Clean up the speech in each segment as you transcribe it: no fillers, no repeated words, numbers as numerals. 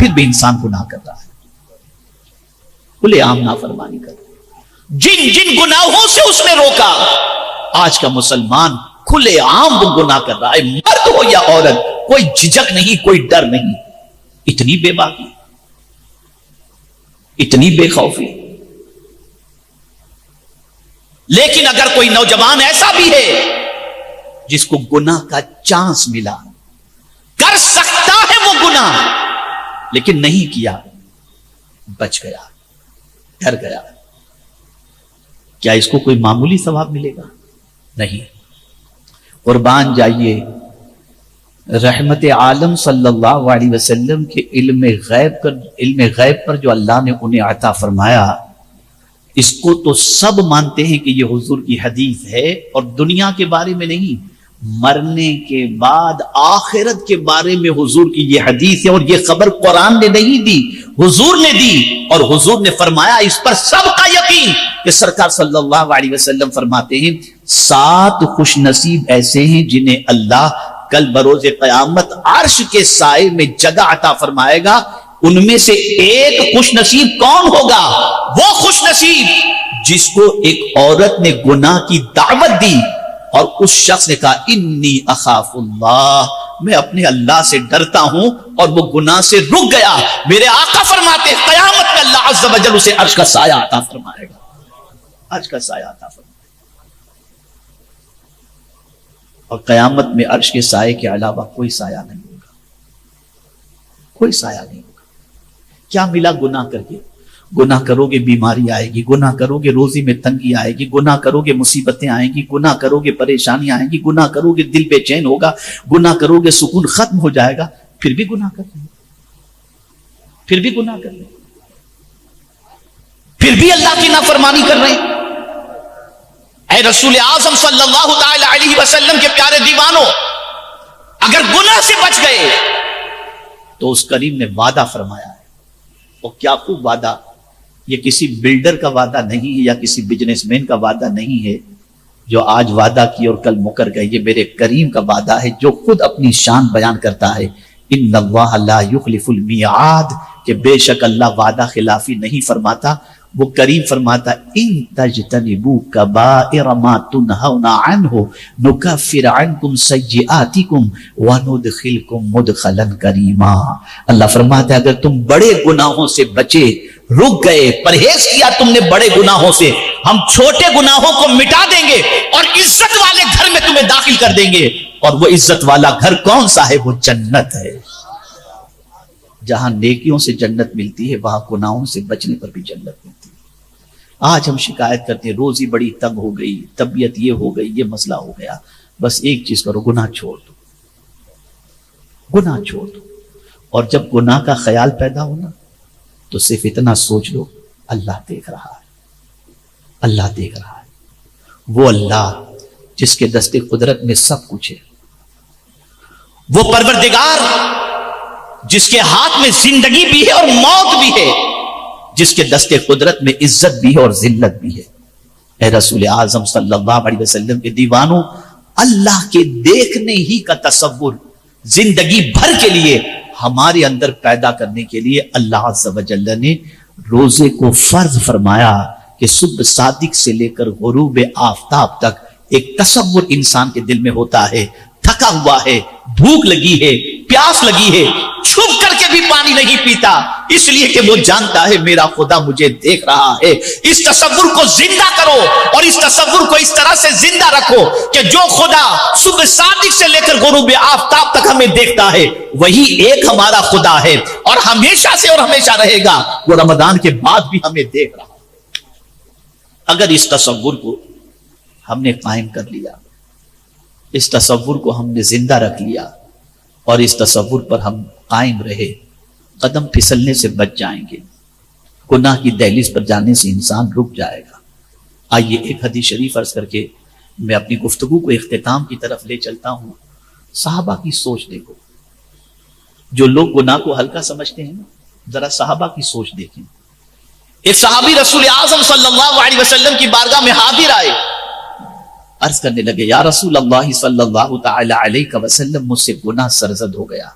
پھر بھی انسان گناہ کر رہا ہے، کھلے عام نافرمانی کر رہا ہے۔ جن جن گناہوں سے اس نے روکا، آج کا مسلمان کھلے عام وہ گناہ کر رہا ہے، مرد ہو یا عورت، کوئی جھجک نہیں، کوئی ڈر نہیں، اتنی بے باکی، اتنی بے خوفی۔ لیکن اگر کوئی نوجوان ایسا بھی ہے جس کو گناہ کا چانس ملا، کر سکتا ہے وہ گناہ لیکن نہیں کیا، بچ گیا، ڈر گیا، کیا اس کو کوئی معمولی ثواب ملے گا؟ نہیں۔ قربان جائیے، رحمت عالم صلی اللہ علیہ وسلم کے علم غیب پر جو اللہ نے انہیں عطا فرمایا، اس کو تو سب مانتے ہیں کہ یہ حضور کی حدیث ہے، اور دنیا کے بارے میں نہیں، مرنے کے بعد آخرت کے بارے میں حضور کی یہ حدیث ہے، اور یہ خبر قرآن نے نہیں دی، حضور نے دی، اور حضور نے فرمایا، اس پر سب کا یقین کہ سرکار صلی اللہ علیہ وسلم فرماتے ہیں 7 خوش نصیب ایسے ہیں جنہیں اللہ کل بروز قیامت عرش کے سائے میں جگہ عطا فرمائے گا۔ ان میں سے ایک خوش نصیب کون ہوگا؟ وہ خوش نصیب جس کو ایک عورت نے گناہ کی دعوت دی اور اس شخص نے کہا انی اخاف اللہ، میں اپنے اللہ سے ڈرتا ہوں، اور وہ گناہ سے رک گیا۔ میرے آقا فرماتے ہیں قیامت میں اللہ عز و جل اسے عرش کا سایہ عطا فرمائے گا، عرش کا سایہ عطا فرمائے گا۔ اور قیامت میں عرش کے سائے کے علاوہ کوئی سایہ نہیں ہوگا، کوئی سایہ نہیں ہوگا۔ کیا ملا گناہ کر کے؟ گناہ کرو گے بیماری آئے گی، گناہ کرو گے روزی میں تنگی آئے گی، گناہ کرو گے مصیبتیں آئیں گی، گناہ کرو گے پریشانیاں آئیں گی، گناہ کرو گے دل بے چین ہوگا، گناہ کرو گے سکون ختم ہو جائے گا، پھر بھی گناہ کر لیں، پھر بھی گناہ کر لیں، پھر بھی اللہ کی نافرمانی کر رہے ہیں۔ اے رسول اعظم صلی اللہ تعالی علیہ وسلم کے پیارے دیوانوں، اگر گناہ سے بچ گئے تو اس کریم نے وعدہ فرمایا ہے، اور کیا خوب وعدہ، یہ کسی بلڈر کا وعدہ نہیں ہے یا کسی بزنس مین کا وعدہ نہیں ہے جو آج وعدہ کی اور کل مکر گئے، یہ میرے کریم کا وعدہ ہے جو خود اپنی شان بیان کرتا ہے، ان اللہ لا یخلف المیعاد، کہ بے شک اللہ وعدہ خلافی نہیں فرماتا۔ وہ کریم فرماتا ان تجتنبوا کبائر ما تنہون عنہ نکفر عنکم سیئاتکم وندخلکم مدخلا کریما۔ اللہ فرماتا ہے اگر تم بڑے گناہوں سے بچے، رک گئے، پرہیز کیا تم نے بڑے گناہوں سے، ہم چھوٹے گناہوں کو مٹا دیں گے اور عزت والے گھر میں تمہیں داخل کر دیں گے۔ اور وہ عزت والا گھر کون سا ہے؟ وہ جنت ہے۔ جہاں نیکیوں سے جنت ملتی ہے وہاں گناہوں سے بچنے پر بھی جنت ملتی ہے۔ آج ہم شکایت کرتے ہیں روزی بڑی تنگ ہو گئی، طبیعت یہ ہو گئی، یہ مسئلہ ہو گیا، بس ایک چیز کرو، گناہ چھوڑ دو، گناہ چھوڑ دو۔ اور جب گناہ کا خیال پیدا ہونا تو صرف اتنا سوچ لو اللہ دیکھ رہا ہے، اللہ دیکھ رہا ہے۔ وہ اللہ جس کے دست قدرت میں سب کچھ ہے، وہ پروردگار جس کے ہاتھ میں زندگی بھی ہے اور موت بھی ہے، جس کے دست قدرت میں عزت بھی ہے اور ذلت بھی ہے۔ اے رسول اعظم صلی اللہ علیہ وسلم کے دیوانوں، اللہ کے دیکھنے ہی کا تصور زندگی بھر کے لیے ہمارے اندر پیدا کرنے کے لیے اللہ عز و جل نے روزے کو فرض فرمایا کہ صبح صادق سے لے کر غروب آفتاب تک ایک تصور انسان کے دل میں ہوتا ہے، تھکا ہوا ہے، بھوک لگی ہے، پیاس لگی ہے، چھپ کر کے بھی پانی نہیں پیتا، اس لیے کہ وہ جانتا ہے میرا خدا مجھے دیکھ رہا ہے۔ اس تصور کو زندہ کرو اور اس تصور کو اس طرح سے زندہ رکھو کہ جو خدا صبح صادق سے لے کر غروب آفتاب تک ہمیں دیکھتا ہے وہی ایک ہمارا خدا ہے، اور ہمیشہ سے اور ہمیشہ رہے گا، وہ رمضان کے بعد بھی ہمیں دیکھ رہا ہے۔ اگر اس تصور کو ہم نے قائم کر لیا، اس تصور کو ہم نے زندہ رکھ لیا اور اس تصور پر ہم قائم رہے، قدم پھسلنے سے بچ جائیں گے، گناہ کی دہلیز پر جانے سے انسان رک جائے گا۔ آئیے ایک حدیث شریف عرض کر کے میں اپنی گفتگو کو اختتام کی طرف لے چلتا ہوں۔ صحابہ کی سوچ دیکھو، جو لوگ گناہ کو ہلکا سمجھتے ہیں ذرا صحابہ کی سوچ دیکھیں۔ ایک صحابی رسول اعظم صلی اللہ علیہ وسلم کی بارگاہ میں حاضر آئے، عرض کرنے لگے یا رسول اللہ صلی اللہ تعالی علیہ وسلم، مجھ سے گناہ سرزد ہو گیا،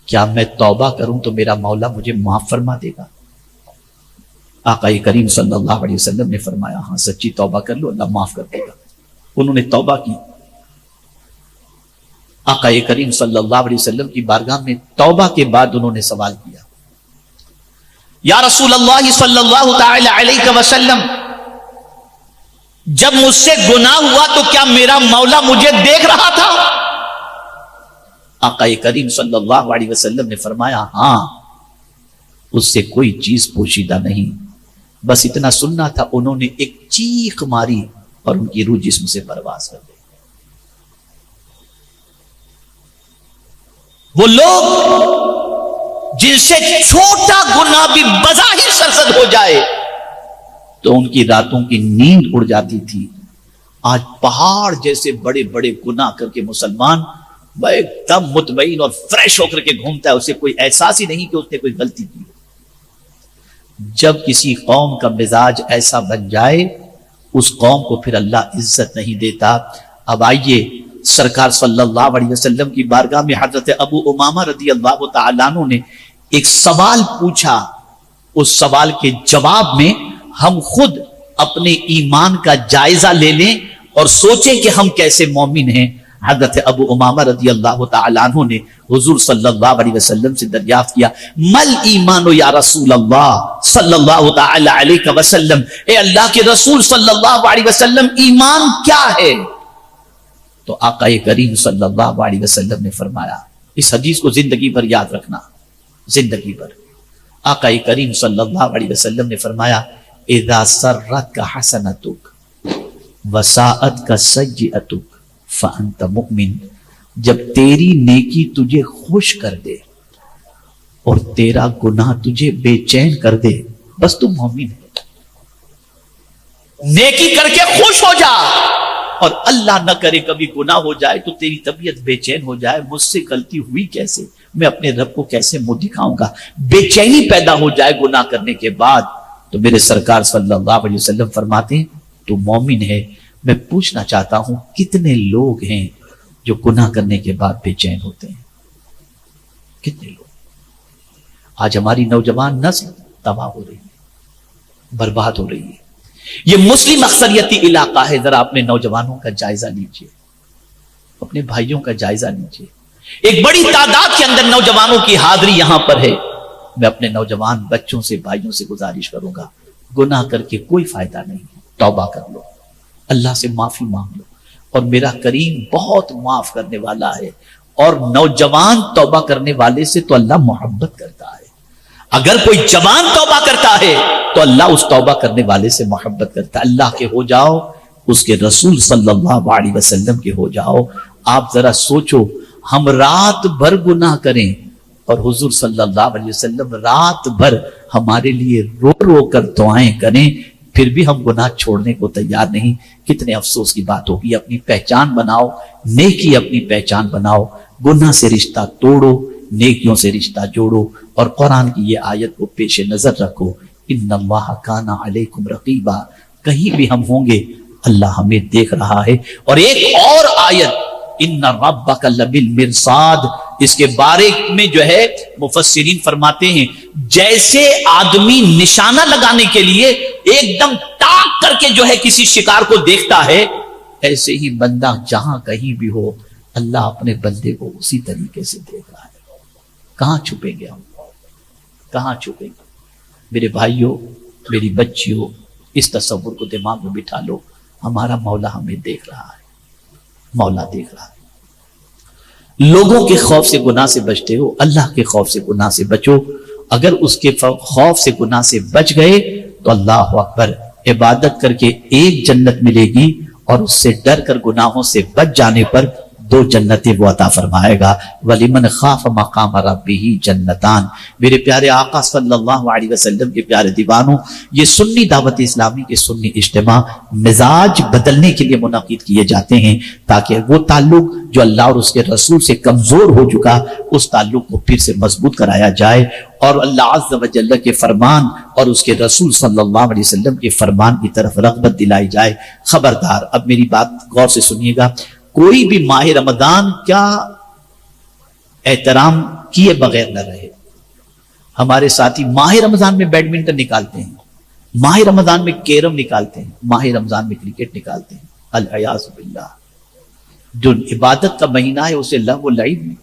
کیا میں توبہ کروں تو میرا مولا مجھے معاف فرما دے گا؟ آقا کریم صلی اللہ علیہ وسلم نے فرمایا ہاں سچی توبہ کر لو اللہ معاف کر دے گا۔ انہوں نے توبہ کی، آقا کریم صلی اللہ علیہ وسلم کی بارگاہ میں توبہ کے بعد انہوں نے سوال کیا، یا رسول اللہ صلی اللہ تعالی علیہ وسلم، جب مجھ سے گناہ ہوا تو کیا میرا مولا مجھے دیکھ رہا تھا؟ آقا کریم صلی اللہ علیہ وسلم نے فرمایا ہاں، اس سے کوئی چیز پوشیدہ نہیں، بس اتنا سننا تھا۔ انہوں نے ایک چیخ ماری اور ان کی روح جسم سے پرواز کر گئی۔ وہ لوگ جن سے چھوٹا گناہ بھی بظاہر سرزد ہو جائے تو ان کی راتوں کی نیند اڑ جاتی تھی، آج پہاڑ جیسے بڑے بڑے گناہ کر کے مسلمان ایک دم مطمئن اور فریش ہو کر کے گھومتا ہے، اسے کوئی احساس ہی نہیں کہ اس نے کوئی غلطی کی۔ جب کسی قوم کا مزاج ایسا بن جائے اس قوم کو پھر اللہ عزت نہیں دیتا۔ اب آئیے سرکار صلی اللہ علیہ وسلم کی بارگاہ میں حضرت ابو امامہ رضی اللہ تعالیٰ عنہ نے ایک سوال پوچھا، اس سوال کے جواب میں ہم خود اپنے ایمان کا جائزہ لے لیں اور سوچیں کہ ہم کیسے مومن ہیں۔ حضرت ابو امامہ رضی اللہ تعالیٰ عنہ نے حضور صلی اللہ علیہ وسلم سے دریافت کیا، مل ایمان یا رسول اللہ صلی اللہ تعالی علیہ وسلم، اے اللہ کے رسول صلی اللہ علیہ وسلم ایمان کیا ہے؟ تو آقا کریم صلی اللہ علیہ وسلم نے فرمایا، اس حدیث کو زندگی بھر یاد رکھنا، زندگی بھر۔ آقا کریم صلی اللہ علیہ وسلم نے فرمایا، اذا سرتک حسنتک وساءتک سیئتک فانت مؤمن، جب تیری نیکی تجھے خوش کر دے اور تیرا گناہ تجھے بے چین کر دے بس تم مومن ہے۔ نیکی کر کے خوش ہو جا، اور اللہ نہ کرے کبھی گناہ ہو جائے تو تیری طبیعت بے چین ہو جائے، مجھ سے غلطی ہوئی کیسے، میں اپنے رب کو کیسے منہ دکھاؤں گا، بے چینی پیدا ہو جائے گناہ کرنے کے بعد، تو میرے سرکار صلی اللہ علیہ وسلم فرماتے ہیں تو مومن ہے۔ میں پوچھنا چاہتا ہوں کتنے لوگ ہیں جو گناہ کرنے کے بعد بے چین ہوتے ہیں؟ کتنے لوگ؟ آج ہماری نوجوان نسل تباہ ہو رہی ہے، برباد ہو رہی ہے۔ یہ مسلم اکثریتی علاقہ ہے، ذرا اپنے نوجوانوں کا جائزہ لیجئے، اپنے بھائیوں کا جائزہ لیجئے۔ ایک بڑی تعداد کے اندر نوجوانوں کی حاضری یہاں پر ہے۔ میں اپنے نوجوان بچوں سے، بھائیوں سے گزارش کروں گا، گناہ کر کے کوئی فائدہ نہیں، توبہ کر لو، اللہ سے معافی مانگ لو، اور میرا کریم بہت معاف کرنے والا ہے، اور نوجوان توبہ کرنے والے سے تو اللہ محبت کرتا ہے۔ اگر کوئی جوان توبہ کرتا ہے تو اللہ اس توبہ کرنے والے سے محبت کرتا ہے۔ اللہ کے ہو جاؤ، اس کے رسول صلی اللہ علیہ وسلم کے ہو جاؤ۔ آپ ذرا سوچو، ہم رات بھر گناہ کریں اور حضور صلی اللہ علیہ وسلم رات بھر ہمارے لیے رو رو کر دعائیں کریں، پھر بھی ہم گناہ چھوڑنے کو تیار نہیں۔ کتنے افسوس کی بات ہوگی۔ اپنی پہچان بناؤ، نیکی اپنی پہچان بناؤ، گناہ سے رشتہ توڑو، نیکیوں سے رشتہ جوڑو، اور قرآن کی یہ آیت کو پیش نظر رکھو، ان اللہ کان علیکم رقیبا، کہیں بھی ہم ہوں گے اللہ ہمیں دیکھ رہا ہے۔ اور ایک اور آیت ان ربک لبالمرصاد، اس کے بارے میں جو ہے مفسرین فرماتے ہیں جیسے آدمی نشانہ لگانے کے لیے ایک دم تاک کر کے جو ہے کسی شکار کو دیکھتا ہے، ایسے ہی بندہ جہاں کہیں بھی ہو اللہ اپنے بندے کو اسی طریقے سے دیکھ رہا ہے۔ کہاں چھپیں گے ہم؟ کہاں چھپیں گے؟ میرے بھائیوں، میری بچیوں، اس تصور کو دماغ میں بٹھا لو، ہمارا مولا ہمیں دیکھ رہا ہے، مولا دیکھ رہا ہے۔ لوگوں کے خوف سے گناہ سے بچتے ہو، اللہ کے خوف سے گناہ سے بچو۔ اگر اس کے خوف سے گناہ سے بچ گئے تو اللہ اکبر، عبادت کر کے ایک جنت ملے گی، اور اس سے ڈر کر گناہوں سے بچ جانے پر 2 جنتیں وہ عطا فرمائے گا۔ وَلِمَنْ خَافَ مَقَامَ رَبِّهِ جنتان۔ میرے پیارے آقا صلی اللہ علیہ وسلم کے پیارے دیوانوں، یہ سنی دعوت اسلامی کے سنی اجتماع مزاج بدلنے کے لیے منعقد کیے جاتے ہیں، تاکہ وہ تعلق جو اللہ اور اس کے رسول سے کمزور ہو چکا، اس تعلق کو پھر سے مضبوط کرایا جائے، اور اللہ عز و جل کے فرمان اور اس کے رسول صلی اللہ علیہ وسلم کے فرمان کی طرف رغبت دلائی جائے۔ خبردار، اب میری بات غور سے سنیے گا، کوئی بھی ماہ رمضان کیا احترام کیے بغیر نہ رہے. ہمارے ساتھی ماہ رمضان میں بیڈمنٹن نکالتے ہیں, ماہ رمضان میں کیرم نکالتے ہیں, ماہ رمضان میں کرکٹ نکالتے ہیں. العیاذ باللہ. جو عبادت کا مہینہ ہے اسے لہو و لعب میں.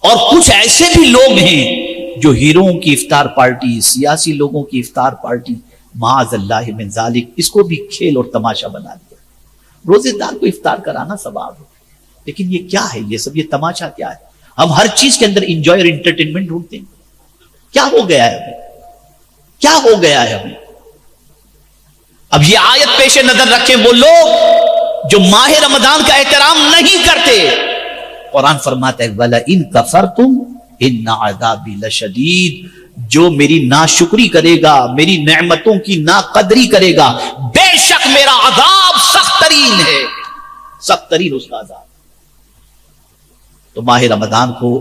اور کچھ ایسے بھی لوگ ہیں جو ہیروؤں کی افطار پارٹی, سیاسی لوگوں کی افطار پارٹی, معاذ اللہ من ذالک, اس کو بھی کھیل اور تماشا بنا دیا. روزے دار کو افطار کرانا ثواب ہے, لیکن یہ کیا ہے, یہ سب یہ تماشا کیا ہے؟ ہم ہر چیز کے اندر انجوائے اور انٹرٹینمنٹ ڈھونڈتے ہیں. کیا ہو گیا ہے ہمیں, کیا ہو گیا ہے ہمیں؟ اب یہ آیت پیش نظر رکھیں وہ لوگ جو ماہ رمضان کا احترام نہیں کرتے. قرآن فرماتا ہے وَلَئِن كَفَرْتُمْ إِنَّ عَذَابِي لَشَدِيدٌ, جو میری ناشکری کرے گا, میری نعمتوں کی ناقدری کرے گا, بے شک میرا عذاب سخت ترین ہے, سخت ترین اس کا عذاب. تو ماہ رمضان کو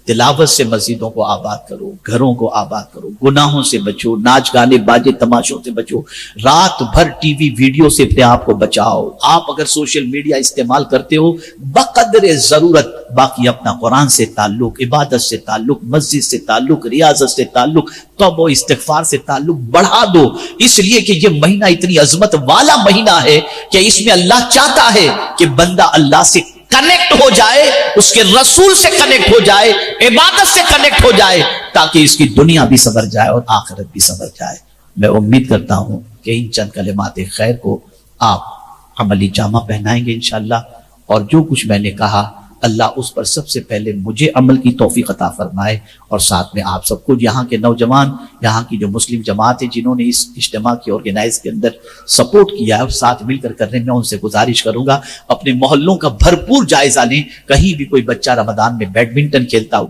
تلاوت سے مسجدوں کو آباد کرو, گھروں کو آباد کرو, گناہوں سے بچو, ناچ گانے باجے تماشوں سے بچو, رات بھر ٹی وی ویڈیو سے اپنے آپ کو بچاؤ. آپ اگر سوشل میڈیا استعمال کرتے ہو بقدر ضرورت, باقی اپنا قرآن سے تعلق, عبادت سے تعلق, مسجد سے تعلق, ریاضت سے تعلق, توبہ و استغفار سے تعلق بڑھا دو. اس لیے کہ یہ مہینہ اتنی عظمت والا مہینہ ہے کہ اس میں اللہ چاہتا ہے کہ بندہ اللہ سے کنیکٹ ہو جائے, اس کے رسول سے کنیکٹ ہو جائے, عبادت سے کنیکٹ ہو جائے, تاکہ اس کی دنیا بھی سنور جائے اور آخرت بھی سنور جائے. میں امید کرتا ہوں کہ ان چند کلمات خیر کو آپ عملی جامہ پہنائیں گے انشاءاللہ, اور جو کچھ میں نے کہا اللہ اس پر سب سے پہلے مجھے عمل کی توفیق عطا فرمائے, اور ساتھ میں آپ سب کو, یہاں کے نوجوان, یہاں کی جو مسلم جماعت ہے جنہوں نے اس اجتماع کی آرگنائز کے اندر سپورٹ کیا ہے اور ساتھ مل کر کرنے میں, ان سے گزارش کروں گا اپنے محلوں کا بھرپور جائزہ لیں. کہیں بھی کوئی بچہ رمضان میں بیڈمنٹن کھیلتا ہو